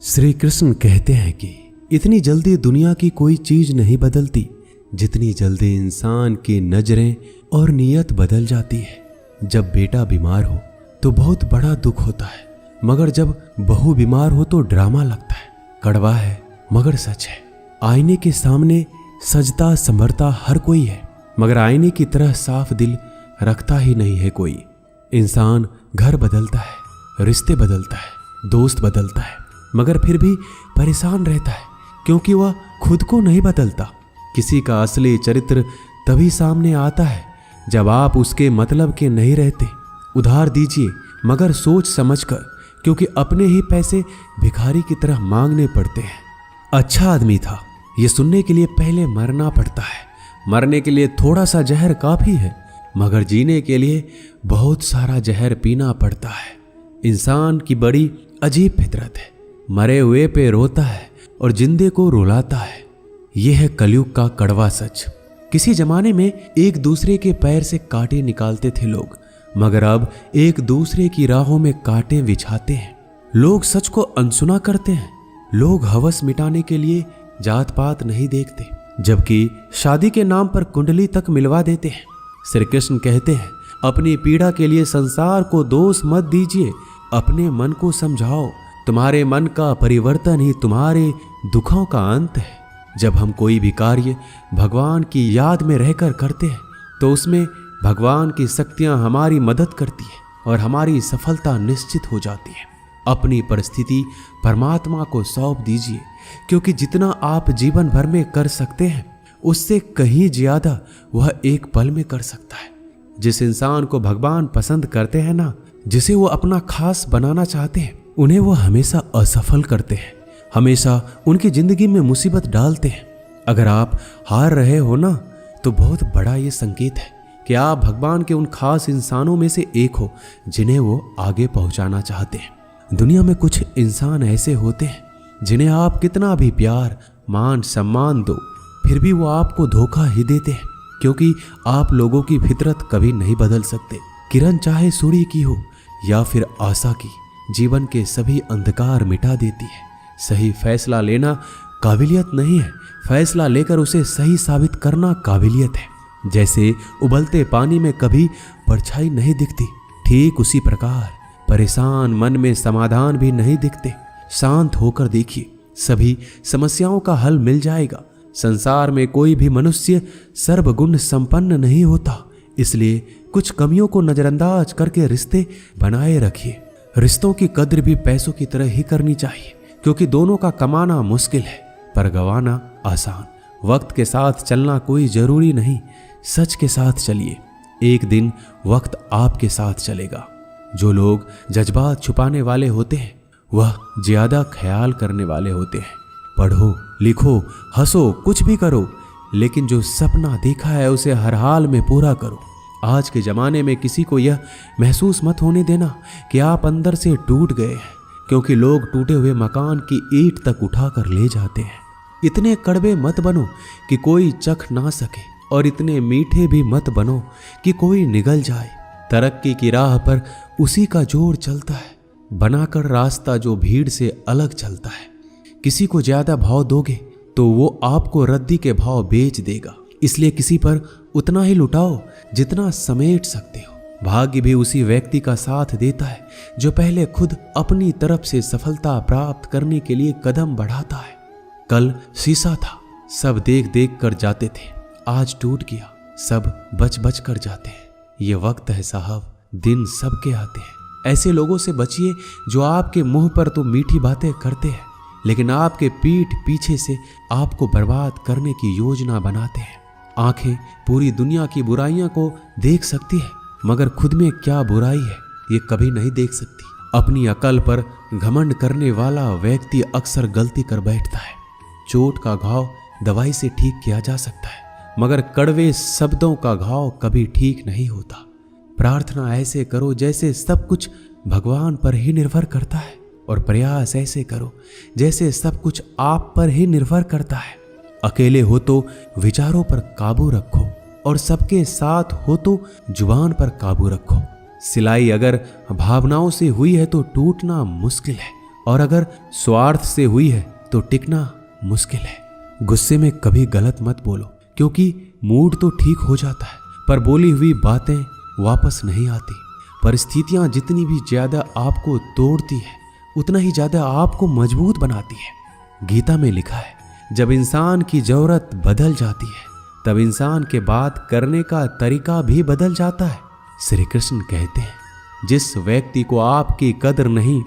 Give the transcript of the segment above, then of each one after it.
श्री कृष्ण कहते हैं कि इतनी जल्दी दुनिया की कोई चीज नहीं बदलती जितनी जल्दी इंसान की नजरें और नीयत बदल जाती है। जब बेटा बीमार हो तो बहुत बड़ा दुख होता है, मगर जब बहू बीमार हो तो ड्रामा लगता है। कड़वा है मगर सच है। आईने के सामने सजता संभरता हर कोई है, मगर आईने की तरह साफ दिल रखता ही नहीं है कोई। इंसान घर बदलता है, रिश्ते बदलता है, दोस्त बदलता है, मगर फिर भी परेशान रहता है क्योंकि वह खुद को नहीं बदलता। किसी का असली चरित्र तभी सामने आता है जब आप उसके मतलब के नहीं रहते। उधार दीजिए मगर सोच समझकर, क्योंकि अपने ही पैसे भिखारी की तरह मांगने पड़ते हैं। अच्छा आदमी था ये सुनने के लिए पहले मरना पड़ता है। मरने के लिए थोड़ा सा जहर काफी है, मगर जीने के लिए बहुत सारा जहर पीना पड़ता है। इंसान की बड़ी अजीब फितरत है, मरे हुए पे रोता है और जिंदे को रुलाता है। यह है कलयुग का कड़वा सच। किसी जमाने में एक दूसरे के पैर से कांटे निकालते थे लोग, मगर अब एक दूसरे की राहों में कांटे बिछाते हैं। लोग सच को अनसुना करते हैं। लोग हवस मिटाने के लिए जात पात नहीं देखते, जबकि शादी के नाम पर कुंडली तक मिलवा देते हैं। श्री कृष्ण कहते हैं, अपनी पीड़ा के लिए संसार को दोष मत दीजिए, अपने मन को समझाओ। तुम्हारे मन का परिवर्तन ही तुम्हारे दुखों का अंत है। जब हम कोई भी कार्य भगवान की याद में रहकर करते हैं तो उसमें भगवान की शक्तियां हमारी मदद करती है और हमारी सफलता निश्चित हो जाती है। अपनी परिस्थिति परमात्मा को सौंप दीजिए, क्योंकि जितना आप जीवन भर में कर सकते हैं उससे कहीं ज्यादा वह एक पल में कर सकता है। जिस इंसान को भगवान पसंद करते हैं ना, जिसे वो अपना खास बनाना चाहते हैं, उन्हें वो हमेशा असफल करते हैं, हमेशा उनकी जिंदगी में मुसीबत डालते हैं। अगर आप हार रहे हो ना, तो बहुत बड़ा ये संकेत है कि आप भगवान के उन खास इंसानों में से एक हो जिन्हें वो आगे पहुंचाना चाहते हैं। दुनिया में कुछ इंसान ऐसे होते हैं जिन्हें आप कितना भी प्यार मान सम्मान दो, फिर भी वो आपको धोखा ही देते हैं, क्योंकि आप लोगों की फितरत कभी नहीं बदल सकते। किरण चाहे सूर्य की हो या फिर आशा की, जीवन के सभी अंधकार मिटा देती है। सही फैसला लेना काबिलियत नहीं है, फैसला लेकर उसे सही साबित करना काबिलियत है। जैसे उबलते पानी में कभी परछाई नहीं दिखती, ठीक उसी प्रकार परेशान मन में समाधान भी नहीं दिखते। शांत होकर देखिए, सभी समस्याओं का हल मिल जाएगा। संसार में कोई भी मनुष्य सर्वगुण संपन्न नहीं होता, इसलिए कुछ कमियों को नजरअंदाज करके रिश्ते बनाए रखिए। रिश्तों की कद्र भी पैसों की तरह ही करनी चाहिए, क्योंकि दोनों का कमाना मुश्किल है पर गंवाना आसान। वक्त के साथ चलना कोई जरूरी नहीं, सच के साथ चलिए, एक दिन वक्त आपके साथ चलेगा। जो लोग जज्बात छुपाने वाले होते हैं वह ज्यादा ख्याल करने वाले होते हैं। पढ़ो लिखो हंसो कुछ भी करो, लेकिन जो सपना देखा है उसे हर हाल में पूरा करो। आज के जमाने में किसी को यह महसूस मत होने देना कि आप अंदर से टूट गए हैं, क्योंकि लोग टूटे हुए मकान की ईंट तक उठाकर ले जाते हैं। इतने कड़वे मत बनो कि कोई चख ना सके, और इतने मीठे भी मत बनो कि कोई निगल जाए। तरक्की की राह पर उसी का जोर चलता है, बनाकर रास्ता जो भीड़ से अलग चलता है। किसी को ज्यादा भाव दोगे तो वो आपको रद्दी के भाव बेच देगा, इसलिए किसी पर उतना ही लुटाओ जितना समेट सकते हो। भाग्य भी उसी व्यक्ति का साथ देता है जो पहले खुद अपनी तरफ से सफलता प्राप्त करने के लिए कदम बढ़ाता है। कल शीशा था, सब देख देख कर जाते थे, आज टूट गया, सब बच बच कर जाते हैं। ये वक्त है साहब, दिन सबके आते हैं। ऐसे लोगों से बचिए जो आपके मुंह पर तो मीठी बातें करते हैं, लेकिन आपके पीठ पीछे से आपको बर्बाद करने की योजना बनाते हैं। आंखें पूरी दुनिया की बुराइयों को देख सकती है, मगर खुद में क्या बुराई है ये कभी नहीं देख सकती। अपनी अकल पर घमंड करने वाला व्यक्ति अक्सर गलती कर बैठता है। चोट का घाव दवाई से ठीक किया जा सकता है, मगर कड़वे शब्दों का घाव कभी ठीक नहीं होता। प्रार्थना ऐसे करो जैसे सब कुछ भगवान पर ही निर्भर करता है, और प्रयास ऐसे करो जैसे सब कुछ आप पर ही निर्भर करता है। अकेले हो तो विचारों पर काबू रखो, और सबके साथ हो तो जुबान पर काबू रखो। सिलाई अगर भावनाओं से हुई है तो टूटना मुश्किल है, और अगर स्वार्थ से हुई है तो टिकना मुश्किल है। गुस्से में कभी गलत मत बोलो, क्योंकि मूड तो ठीक हो जाता है पर बोली हुई बातें वापस नहीं आती। परिस्थितियां जितनी भी ज्यादा आपको तोड़ती है उतना ही ज्यादा आपको मजबूत बनाती है। गीता में लिखा है, जब इंसान की जरूरत बदल जाती है तब इंसान के बात करने का तरीका भी बदल जाता है। श्री कृष्ण कहते हैं, जिस व्यक्ति को आपकी कदर नहीं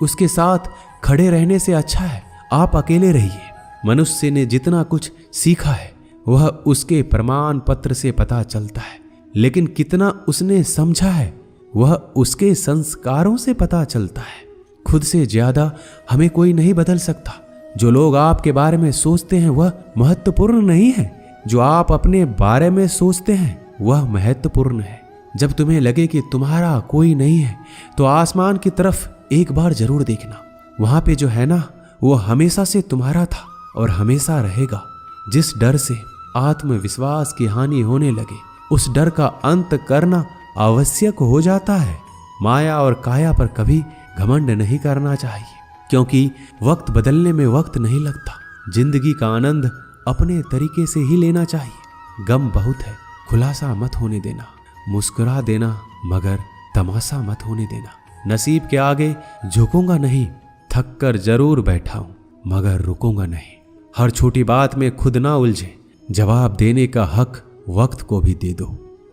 उसके साथ खड़े रहने से अच्छा है आप अकेले रहिए। मनुष्य ने जितना कुछ सीखा है वह उसके प्रमाण पत्र से पता चलता है, लेकिन कितना उसने समझा है वह उसके संस्कारों से पता चलता है। खुद से ज्यादा हमें कोई नहीं बदल सकता। जो लोग आपके बारे में सोचते हैं वह महत्वपूर्ण नहीं है, जो आप अपने बारे में सोचते हैं वह महत्वपूर्ण है। जब तुम्हें लगे कि तुम्हारा कोई नहीं है तो आसमान की तरफ एक बार जरूर देखना। वहां पे जो है ना वो हमेशा से तुम्हारा था और हमेशा रहेगा। जिस डर से आत्मविश्वास की हानि होने लगे उस डर का अंत करना आवश्यक हो जाता है। माया और काया पर कभी घमंड नहीं करना चाहिए, क्योंकि वक्त बदलने में वक्त नहीं लगता। जिंदगी का आनंद अपने तरीके से ही लेना चाहिए। गम बहुत है, खुलासा मत होने देना। मुस्कुरा देना मगर तमाशा मत होने देना। नसीब के आगे झुकूंगा नहीं, थक कर जरूर बैठा हूं मगर रुकूंगा नहीं। हर छोटी बात में खुद ना उलझे, जवाब देने का हक वक्त को भी दे दो।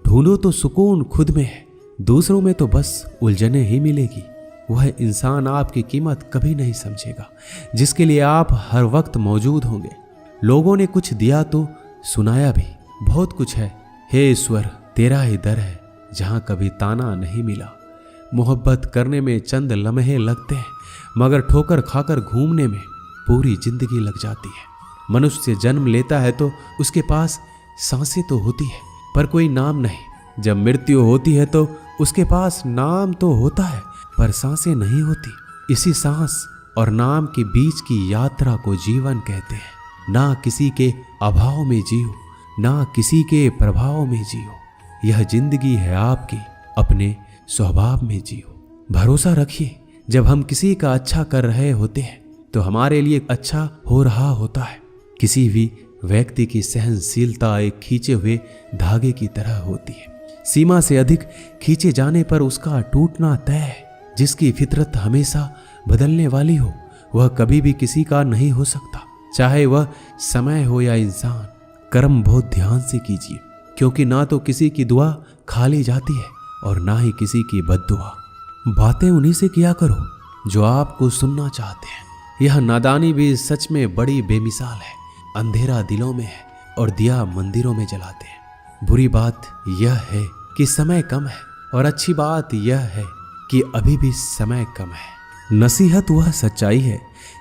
ढूंढो तो सुकून खुद में है, दूसरों में तो बस उलझने ही मिलेगी। वह इंसान आपकी कीमत कभी नहीं समझेगा जिसके लिए आप हर वक्त मौजूद होंगे। लोगों ने कुछ दिया तो सुनाया भी, बहुत कुछ है। हे ईश्वर, तेरा ही दर है जहां कभी ताना नहीं मिला। मोहब्बत करने में चंद लम्हे लगते हैं मगर ठोकर खाकर घूमने में पूरी जिंदगी लग जाती है। मनुष्य जन्म लेता है तो उसके पास सांसें तो होती है पर कोई नाम नहीं। जब मृत्यु होती है तो उसके पास नाम तो होता है पर सांसें नहीं होती। इसी सांस और नाम के बीच की यात्रा को जीवन कहते हैं। ना किसी के अभाव में जियो, ना किसी के प्रभाव में जियो। यह जिंदगी है आपकी, अपने स्वभाव में जियो। भरोसा रखिए, जब हम किसी का अच्छा कर रहे होते हैं तो हमारे लिए अच्छा हो रहा होता है। किसी भी व्यक्ति की सहनशीलता एक खींचे हुए धागे की तरह होती है। सीमा से अधिक खींचे जाने पर उसका टूटना तय है। जिसकी फितरत हमेशा बदलने वाली हो वह कभी भी किसी का नहीं हो सकता, चाहे वह समय हो या इंसान। कर्म बहुत ध्यान से कीजिए, क्योंकि ना तो किसी की दुआ खाली जाती है और ना ही किसी की बद्दुआ। बातें उन्हीं से किया करो जो आपको सुनना चाहते हैं। यह नादानी भी सच में बड़ी बेमिसाल है। अंधेरा दिलों में है और दिया मंदिरों में जलाते हैं। बुरी बात यह है कि समय कम है और अच्छी बात यह है कि अभी भी समय कम है। नसीहत वह सच्चाई है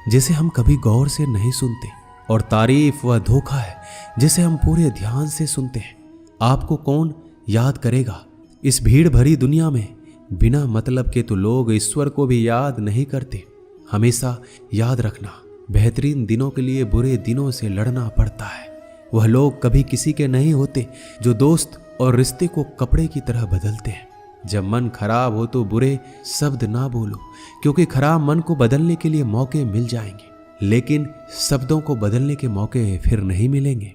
जिसे हम कभी गौर से नहीं सुनते, और तारीफ वह धोखा है जिसे हम पूरे ध्यान से सुनते हैं। आपको कौन याद करेगा इस भीड़ भरी दुनिया में? बिना मतलब के तो लोग ईश्वर को भी याद नहीं करते। हमेशा याद रखना, बेहतरीन दिनों के लिए बुरे दिनों से लड़ना पड़ता है। वह लोग कभी किसी के नहीं होते जो दोस्त और रिश्ते को कपड़े की तरह बदलते हैं। जब मन खराब हो तो बुरे शब्द ना बोलो, क्योंकि खराब मन को बदलने के लिए मौके मिल जाएंगे, लेकिन शब्दों को बदलने के मौके फिर नहीं मिलेंगे।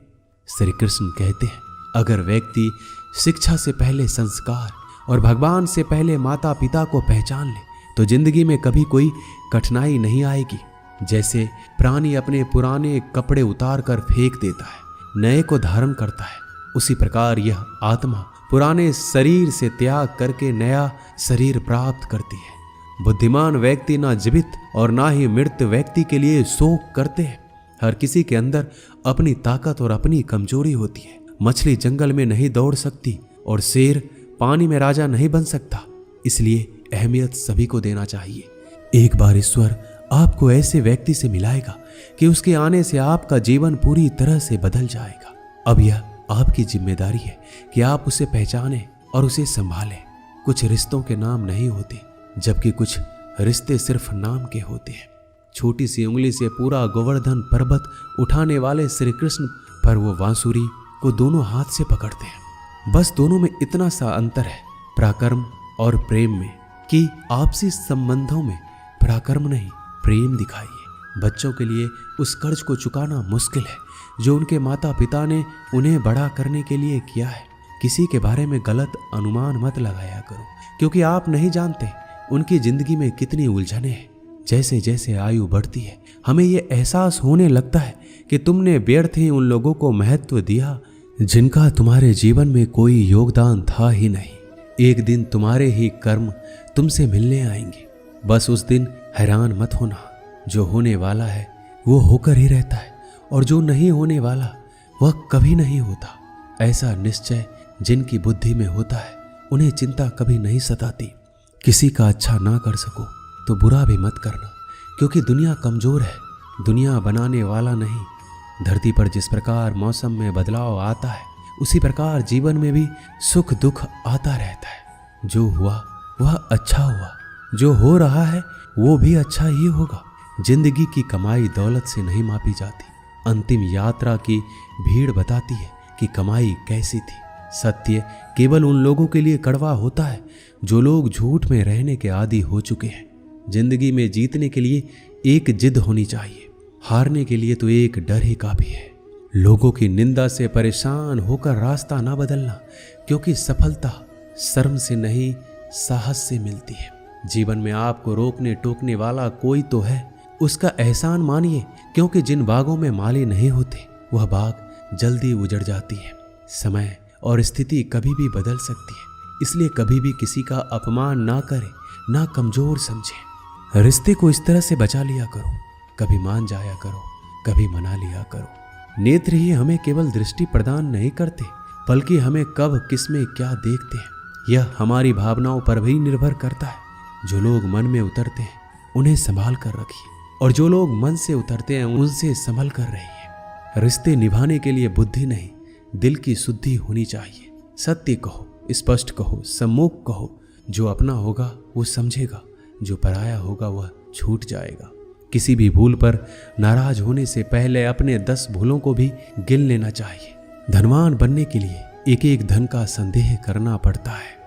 श्री कृष्ण कहते हैं, अगर व्यक्ति शिक्षा से पहले संस्कार और भगवान से पहले माता पिता को पहचान ले तो जिंदगी में कभी कोई कठिनाई नहीं आएगी। जैसे प्राणी अपने पुराने कपड़े उतार कर फेंक देता है, नए को धारण करता है, उसी प्रकार यह आत्मा पुराने शरीर से त्याग करके नया शरीर प्राप्त करती है। बुद्धिमान व्यक्ति ना जीवित और ना ही मृत व्यक्ति के लिए शोक करते हैं। हर किसी के अंदर अपनी ताकत और अपनी कमजोरी होती है। मछली जंगल में नहीं दौड़ सकती और शेर पानी में राजा नहीं बन सकता, इसलिए अहमियत सभी को देना चाहिए। एक बार ईश्वर आपको ऐसे व्यक्ति से मिलाएगा कि उसके आने से आपका जीवन पूरी तरह से बदल जाएगा। अब यह आपकी जिम्मेदारी है कि आप उसे पहचानें और उसे संभालें। कुछ रिश्तों के नाम नहीं होते, जबकि कुछ रिश्ते सिर्फ नाम के होते हैं। छोटी सी उंगली से पूरा गोवर्धन पर्वत उठाने वाले श्री कृष्ण पर वो बांसुरी को दोनों हाथ से पकड़ते हैं। बस दोनों में इतना सा अंतर है, पराक्रम और प्रेम में, कि आपसी संबंधों में पराक्रम नहीं प्रेम दिखाइए। बच्चों के लिए उस कर्ज को चुकाना मुश्किल है जो उनके माता पिता ने उन्हें बड़ा करने के लिए किया है। किसी के बारे में गलत अनुमान मत लगाया करो, क्योंकि आप नहीं जानते उनकी जिंदगी में कितनी उलझनें हैं। जैसे जैसे आयु बढ़ती है हमें ये एहसास होने लगता है कि तुमने व्यर्थ ही उन लोगों को महत्व दिया जिनका तुम्हारे जीवन में कोई योगदान था ही नहीं। एक दिन तुम्हारे ही कर्म तुमसे मिलने आएंगे। बस उस दिन हैरान मत होना। जो होने वाला है वो होकर ही रहता है, और जो नहीं होने वाला वह कभी नहीं होता। ऐसा निश्चय जिनकी बुद्धि में होता है उन्हें चिंता कभी नहीं सताती। किसी का अच्छा ना कर सको तो बुरा भी मत करना, क्योंकि दुनिया कमजोर है, दुनिया बनाने वाला नहीं। धरती पर जिस प्रकार मौसम में बदलाव आता है उसी प्रकार जीवन में भी सुख दुख आता रहता है। जो हुआ वह अच्छा हुआ, जो हो रहा है वो भी अच्छा ही होगा। जिंदगी की कमाई दौलत से नहीं मापी जाती। अंतिम यात्रा की भीड़ बताती है कि कमाई कैसी थी। सत्य केवल उन लोगों के लिए कड़वा होता है जो लोग झूठ में रहने के आदी हो चुके हैं। जिंदगी में जीतने के लिए एक जिद होनी चाहिए, हारने के लिए तो एक डर ही काफी है। लोगों की निंदा से परेशान होकर रास्ता ना बदलना, क्योंकि सफलता शर्म से नहीं साहस से मिलती है। जीवन में आपको रोकने टोकने वाला कोई तो है, उसका एहसान मानिए, क्योंकि जिन बागों में माली नहीं होते वह बाग जल्दी उजड़ जाती है। समय और स्थिति कभी भी बदल सकती है, इसलिए कभी भी किसी का अपमान ना करें, ना कमजोर समझें। रिश्ते को इस तरह से बचा लिया करो, कभी मान जाया करो, कभी मना लिया करो। नेत्र ही हमें केवल दृष्टि प्रदान नहीं करते, बल्कि हमें कब किस में क्या देखते हैं यह हमारी भावनाओं पर भी निर्भर करता है। जो लोग मन में उतरते हैं उन्हें संभाल कर रखिए, और जो लोग मन से उतरते हैं उनसे संभल कर रहिए। रिश्ते निभाने के लिए बुद्धि नहीं, दिल की शुद्धि होनी चाहिए। सत्य कहो, स्पष्ट कहो, सम्मुख कहो। जो अपना होगा वो समझेगा, जो पराया होगा वह छूट जाएगा। किसी भी भूल पर नाराज होने से पहले अपने 10 भूलों को भी गिन लेना चाहिए। धनवान बनने के लिए एक एक धन का संदेह करना पड़ता है।